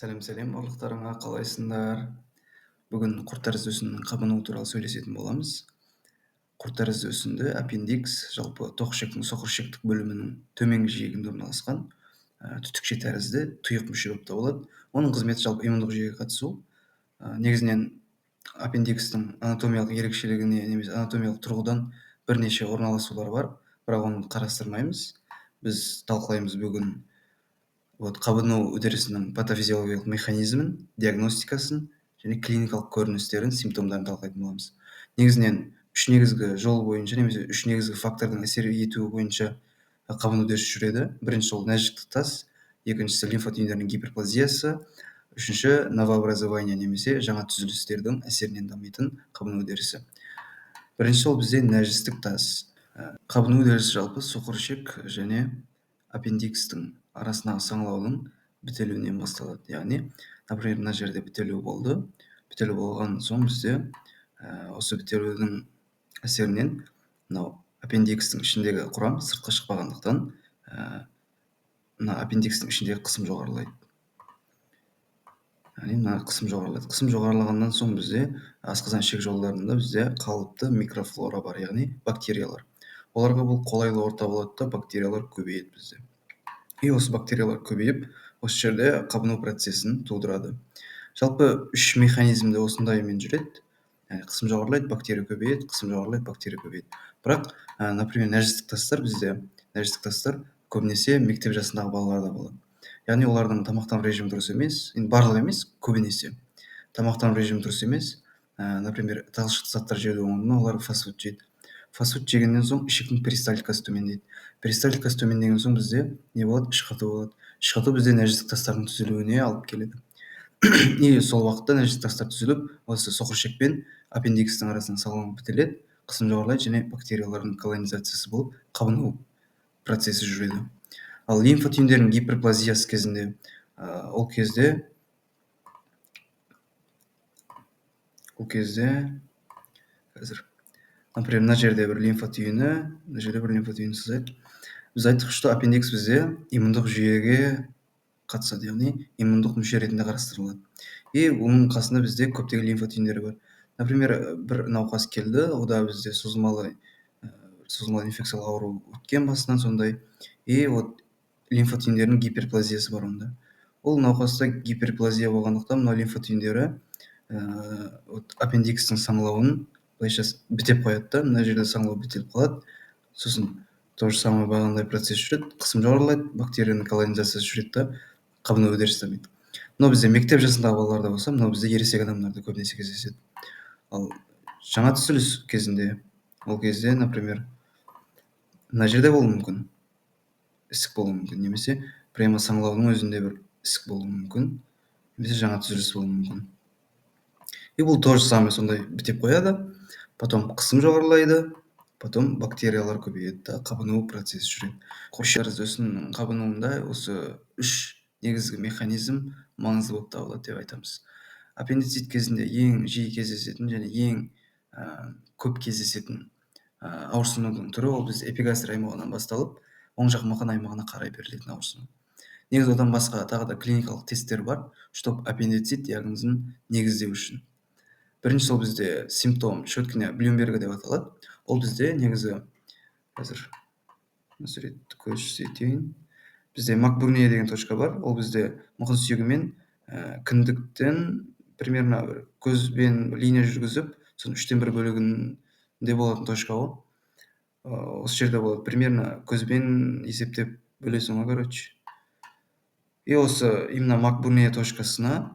Сәлем, барлықтарыңа қалайсыңдар? Бүгін құрт тәріздесінің қабынуы туралы сөйлесетін боламыз. Құрт тәріздесінде аппендикс жалпы тоқішектің соқырішектік бөлімінің төменгі жиегінде орналасқан түтікше тәрізді тұйық мүше болып табылады. Оның қызметі жалпы иммундық жүйеге қатысу. Негізінен аппендикстің анатомиялық ерекшелігіне немесе анатомиялық тұрғыдан бірнеше орналасулар бар, бірақ оны қарастырмаймыз. Біз талқылаймыз бүгін қабыну үдерісінің патофизиологиялық механизмін, диагностикасын және клиникалық көріністерін, симптомдарын талқылайтын боламыз. Негізінен үш негізгі жол бойынша немесе үш негізгі фактордың әсер етуі бойынша қабыну үдерісі жүреді. Біріншісі ол нәжіктік тас, екіншісі лимфа түйіндерінің гиперплазиясы, үшінші новообразование немесе жаңа түзілістердің әсерінен дамитын қабыну үдерісі. Біріншісі ол бізде нәжістік тас. Қабыну үдерісі жалпы соқырішек және аппендикстің арасындағы саңылаудың бітелуінен басталады. Яғни, например, мына жерде бітелу болды. Бітелу болған соң бізде осы бітелудің әсерінен мынау аппендикстің ішіндегі құрам сыртқа шықпағандықтан мына аппендикстің ішіндегі қысым жоғарылайды. Яғни мына қысым жоғарылайды. Қысым жоғарылағаннан соң бізде асқазан ішек жолдарында бізде қалыпты микрофлора бар, яғни бактериялар. Оларға бұл қолайлы орта болады да бактериялар көбейеді бізде. И осы бактериялар көбейіп, осы жерде қабыну процесін тудырады. Жалпы үш механизмде осындаймен жүреді. Яғни қысым жоғарылайды, бактерия көбейеді, қысым жоғарылайды, бактерия көбейеді. Бірақ, например, нәжістік тастар көбінесе мектеп жасындағы балаларда болады. Яғни олардың тамақтану режимі дұрыс емес, енді барлығы емес, көбінесе. Тамақтану режимі дұрыс емес. Например, талшықты заттар жеудің орнына олар фастфуд жейді. Фастфуд жегеннен соң ішектің перистальтикасы төмендейді. Перистальтикасы төмендеген соң бізде не болады? Ішқату болады. Ішқату бізде нәжістік тастардың түзілуіне алып келеді. И сол уақытта нәжістік тастар түзіліп, осы соқырішек пен аппендикстің арасында саңылау бітеледі, қысым жоғарылайды және бактериялардың колонизациясы болып қабыну процесі жүреді. Ал лимфа түйіндерінің гиперплазиясы кезінде ол кезде қазір, например, мына жерде бір лимфа түйіні сызайық. Біз айттық, что аппендикс бізде иммундық жүйеге қатысады, яғни иммундық мүше ретінде қарастырылады. И оның қасында бізде көптеген лимфа түйіндері бар. Например, бір науқас келді, ода бізде созылмалы инфекциялық ауру өткен басынан сондай. И лимфа түйіндерінің гиперплазиясы бар онда. Ол науқаста гиперплазия болғандықтан мына лимфа түйіндері аппендикстің саңылауын былайша бітеп қояды да, мына жерде саңылау бітеліп қалады. Сосын то же самое бағандай процесс жүреді, қысым жоғарылайды, бактерияның колонизациясы жүреді да, қабыну үдерісі дамиды. Мынау бізде мектеп жасындағы балаларда болса, мынау бізде ересек адамдарда көбінесе кездеседі. Ал жаңа түзіліс кезінде, ол кезде, например, мына жерде болуы мүмкін, ісік болуы мүмкін, немесе прямо саңылаудың өзінде бір ісік болуы мүмкін, немесе жаңа түзіліс болуы мүмкін. И бұл то же самое сондай бітеп қояды, потом қысым жоғарылайды, потом бактериялар көбейеді да, қабыну процесі жүреді. Құрт тәріздесінің қабынуында осы үш негізгі механизм маңызды болып табылады деп айтамыз. Аппендицит кезінде ең жиі кездесетін және ең көп кездесетін ауырсынудың түрі ол біз эпигастр аймағынан басталып, оң жақ мықан аймағына қарай берілетін ауырсыну. Негізі одан басқа тағы да клиникалық тесттер бар, чтобы аппендицит диагнозын негіздеу үшін. Біріншісі ол бізде симптом шөткіне Блюмберга деп аталады. Ол бізде негізі қазір суретті көрсетейін. Бізде макбурния деген точка бар. Ол бізде мұқын сүйегі мен кіндіктен примерно бір көзбен линия жүргізіп, соның 1/3 бөлігінде болатын точка ғой. Осы жерде болады. Примерно көзбен есептеп бөлесің ғой, короче. И осы именно макбурния точкасына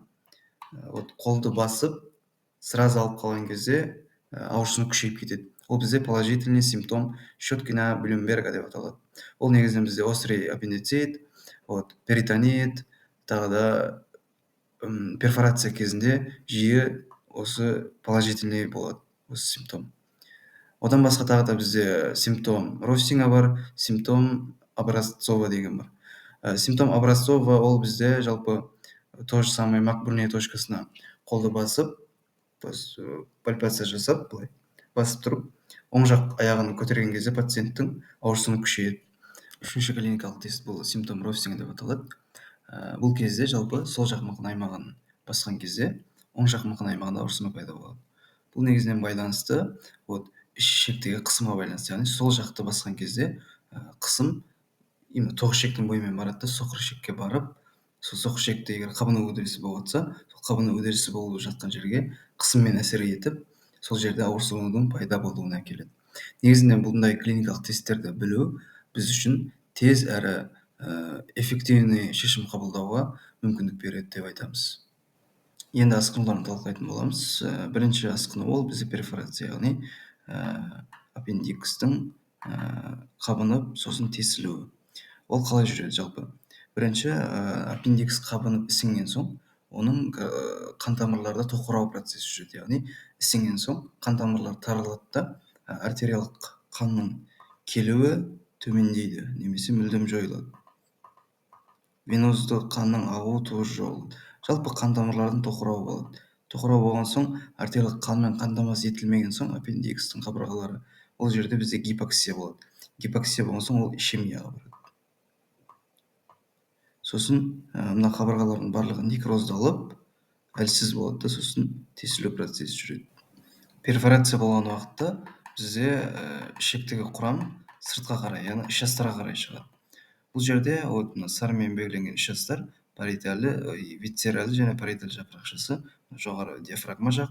қолды басып, сразу алып қалған кезде ауырсыну күшейіп кетеді. Ол бізде положительный симптом Щеткина Блюмберга деп аталады. Ол негізінен бізде острый аппендицит, перитонит, тағы да перфорация кезінде жиі осы положительный болады, осы симптом. Одан басқа тағы да бізде симптом Россинга бар, симптом Образцова деген бар. Симптом Образцова ол бізде жалпы то же самое макбурния точкасына қолды басып, пальпация жасап, былай басып тұрып, оң жақ аяғын көтерген кезде пациенттің ауырсыну күшейеді. Үшінші клиникалық тест бұл симптом Россинга деп аталады. Бул кезде жалпы сол жак мыкын аймагын баскан кезде оң жак мыкын аймагында оорсуну пайда болот. Бул негизинен байланыштуу иш ишектеги кысымга байланыштуу. Яғни сол жакты баскан кезде кысым именно ток ишектин бою менен барат да сокур ишекке барып, сол сокур ишекте эгер кабынуу удилиси болуп атса, сол кабынуу удилиси болуп жаткан жерге кысым менен әсер этип, сол жерде оорсуунун пайда болууна әкелет. Негизинен мындай клиникалык тесттерди билүү биз үчүн тез әрі эффективный чечим кабылдауга мүмкүндүк берет деп айтабыз. Енді асқынуларын талқылайтын боламыз. Бірінші асқыну ол бізде перфорация, яғни аппендикстің қабынып, сосын тесілуі. Ол қалай жүреді жалпы? Бірінші аппендикс қабынып ісінген соң, оның қан тамырларда тоқырау процесі жүреді. Яғни ісінген соң қан тамырлар таралады да артериялық қанның келуі төмендейді, немесе мүлдем жойылады. Венозды қанның ағуы тоже жойылады. Жалпы қан тамырлардың тоқырауы болады. Тоқырау болған соң, артериялық қанмен қамтамасыз етілмеген соң аппендикстің қабырғалары, ол жерде бізде гипоксия болады. Гипоксия болған соң ол ишемияға барады. Сосын мына қабырғалардың барлығы некроздалып, әлсіз болады да, сосын тесілу процесі жүреді. Перфорация болған уақытта бізде ішектегі құрам сыртқа қарай, яғни іш жастарға қарай шығады. Бұл жерде мына сарымен белгіленген іш жастар париетальды, висцеральды және париеталь жапырақшасы, жоғары диафрагма жақ.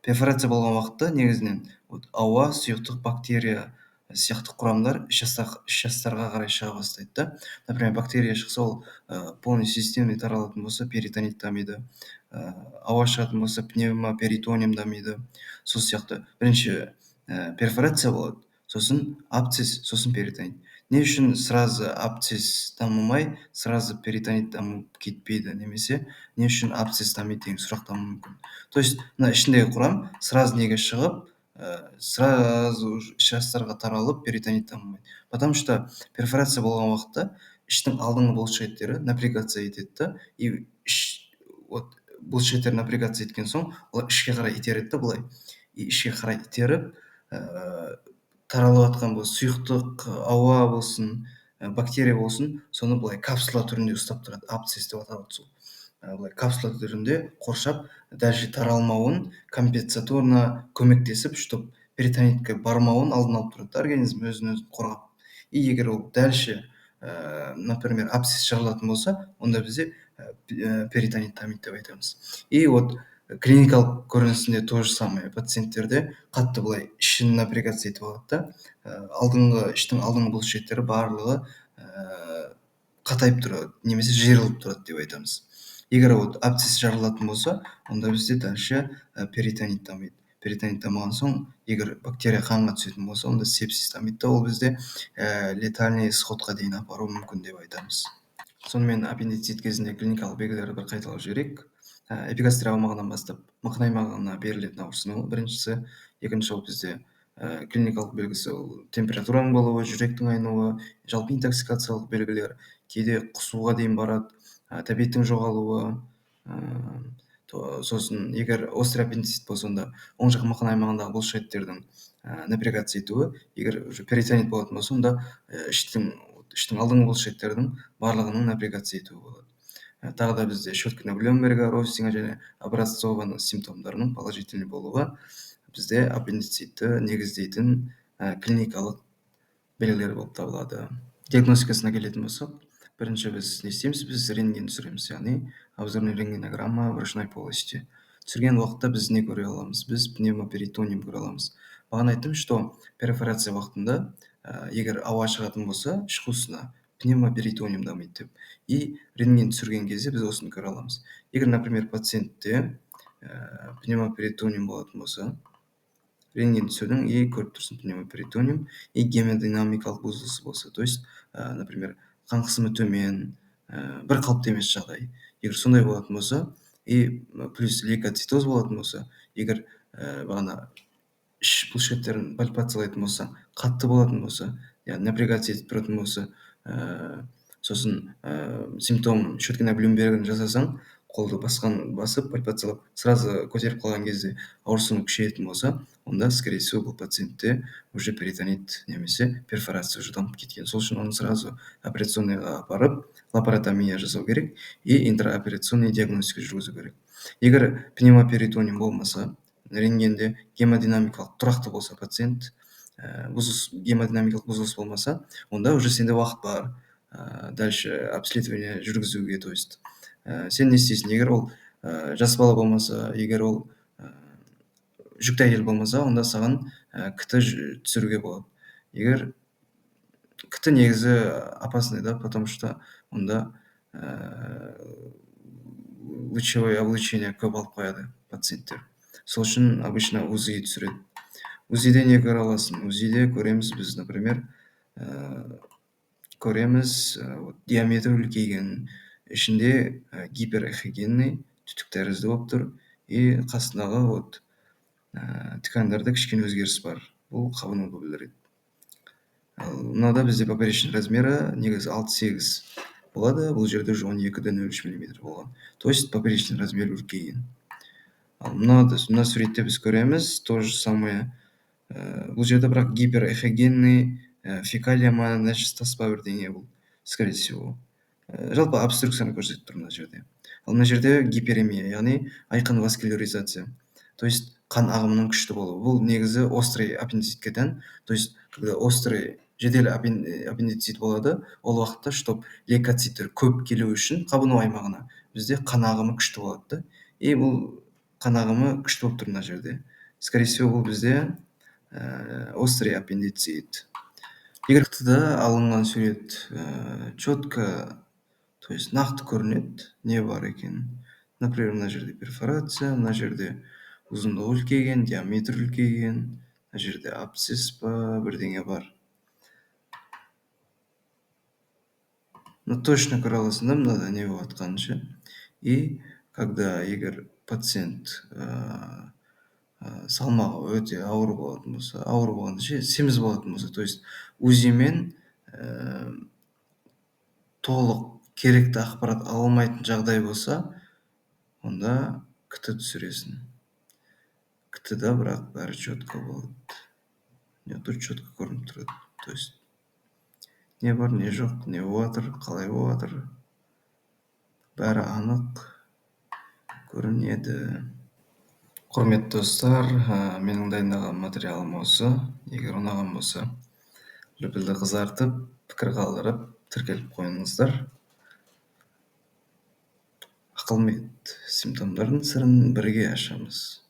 Перфорация болған уақытта негізінен ауа, сұйықтық, бактерия сияқты құрамдар іш жастарға қарай шыға бастайды да. Например, бактерия шықса, ол полисистемный таралатын болса, перитонит дамиды. Ауа шығатын болса, пневмоперитониум дамиды. Сол сияқты бірінші перфорация болады, сосын абсцесс, сосын перитонит. Не үшін сразу абсцесс дамымай, сразу перитонит дамып кетпейді, немесе не үшін абсцесс дамиды деген сұрақ та мүмкін. То есть мына ішіндегі құрам сразу неге шығып, сразу іш жастарға таралып, перитонит дамымайды. Потому что перфорация болған уақытта іштің алдыңғы бұлшықеттері напрягация етеді да, и бұлшықеттер напрягация еткен соң, олар ішке қарай итереді да, былай. И ішке қарай итеріп, таралып жатқан бұл сұйықтық, ауа болсын, бактерия болсын, соны былай капсула түрінде ұстап тұрады. Абсцесс деп аталады сол. Былай капсула түрінде қоршап, даже таралмауын компенсаторно көмектесіп, чтоб перитонитке бармауын алдын алып тұрады. Организм өзін қорғап. И егер ол дальше, например, абсцесс жарылатын болса, онда бізде перитонит дамиды деп айтамыз. И клиникалық көрінісінде то же самое. Пациенттерде қатты былай ішін напрягация етіп алады да, іштің алдыңғы бұлшықеттері барлығы қатайып тұрады, немесе жиырылып тұрады деп айтамыз. Егер абсцесс жарылатын болса, онда бізде дальше перитонит дамиды. Перитонит дамыған соң, егер бактерия қанға түсетін болса, онда сепсис дамиды да, ол бізде летальный исходқа дейін апаруы мүмкін деп айтамыз. Сонымен аппендицит кезінде клиникалық белгілерді бір қайталап жіберейік. Эпигастрия аумағынан бастап мықын аймағына берілетін ауырсыну біріншісі. Екінші ол бізде клиникалық белгісі ол температураның болуы, жүректің айнуы, жалпы интоксикациялық белгілер, кейде құсуға дейін барады, тәбеттің жоғалуы. Сосын егер острый аппендицит болса, онда оң жақ мықын аймағындағы бұлшықеттердің напрягация етуі, егер перитонит болатын болса, онда іштің алдыңғы бұлшықеттердің барлығының напрягация етуі болады. Тағы да бізде щетка Блемберга, Россинга және образцованың симптомдарының положительный болуы бізде аппендицитті негіздейтін клиникалық белгілер болып табылады. Диагностикасына келетін болсақ, бірінші біз не істейміз? Біз рентген түсіреміз, яғни обзорный рентгенограмма брюшной полости. Түсірген уақытта біз не көре аламыз? Біз пневмоперитониум көре аламыз. Бағана айттым, что перфорация уақытында егер ауа шығатын болса, іш қуысына пневмоперитониум дамиды деп. И рентген түсірген кезде біз осыны көре аламыз. Егер, например, пациентте пневмоперитониум болатын болса, рентген түсірдің и көріп тұрсың пневмоперитониум и гемодинамикалық бұзылысы болса, то есть, например, қан қысымы төмен, бір қалыпты емес жағдай. Егер сондай болатын болса, и плюс лейкоцитоз болатын болса, егер бағана іш бұлшықеттерін пальпациялайтын болса, қатты болатын болса, напрягация етіп тұратын болса, сосын симптом щеткина Блюмбергін жасасаң, қолды басып, пальпациялап, сразу көтеріп қалған кезде ауырсыну күшейетін болса, онда, скорее всего, бұл пациентте уже перитонит немесе перфорация уже дамып кеткен. Сол үшін оны сразу операционныйға апарып, лапаротомия жасау керек и интраоперационный диагностика жүргізу керек. Егер пневмоперитоний болмаса, рентгенде гемодинамикалық тұрақты болса пациент, гемодинамикалық бұзылыс болмаса, онда уже сенде уақыт бар дальше обследование жүргізуге. То есть сен не істейсің? Егер ол жас бала болмаса, егер ол жүкті әйел болмаса, онда саған КТ түсіруге болады. Егер КТ негізі опасный, да, потому что онда лучевое облучение көп алып қояды пациенттер. Сол үшін обычно УЗИ түсіреді. УЗИде не көре аласың? УЗИде көреміз біз, например, көреміз диаметр үлкейген, ішінде гиперэхогенный түтік тәрізді болып тұр, и қасындағы ткандарда кішкене өзгеріс бар. Бұл қабынуды білдіреді. Мынада бізде поперечный размері негізі 6-8 болады, бұл жерде 12-03 мм болған. То есть поперечный размер үлкейген. Ал мына суретте біз көреміз то же самое. Бұл жерде бірақ гиперэхогенный фекалия ма, таспа бірдеңе бұл, скорее всего. Жалпы обструкцияны көрсетіп тұр мына жерде. Ал мына жерде гиперемия, яғни айқын васкуляризация. То есть қан ағымының күшті болуы. Бұл негізі острый аппендицитке тән. То есть когда острый жедел аппендицит болады, ол уақытта, чтобы лейкоциттер көп келу үшін қабыну аймағына, бізде қан ағымы күшті болады да. И бұл қан ағымы күшті болып тұр мына жерде. Скорее всего, бұл бізде острый аппендицит. Егер КТ-да алынған сурет четко, то есть нақты көрінеді, не бар екен. Например, мына жерде перфорация, мына жерде ұзындығы үлкейген, диаметр үлкейген, мына жерде абсцесс па, бірдеңе бар. Точно көре аласың да, мынада не болып жатқанын ше. И когда егер пациент салмағы өте ауыр болатын болса, ауыр болғанда ше, семіз болатын болса, то есть УЗИмен толық керекті ақпарат ала алмайтын жағдай болса, онда КТ түсіресің. КТ-да бірақ бәрі четко болады. Тут четко көрініп тұрады. То есть не бар, не жоқ, не болып жатыр, қалай болып жатыр, бәрі анық көрінеді. Құрметті достар, менің дайындаған материалым осы. Егер ұнаған болса, лүпілді қызартып, пікір қалдырып, тіркеліп қойыңыздар. Ақылмет симптомдардың сырын бірге ашамыз.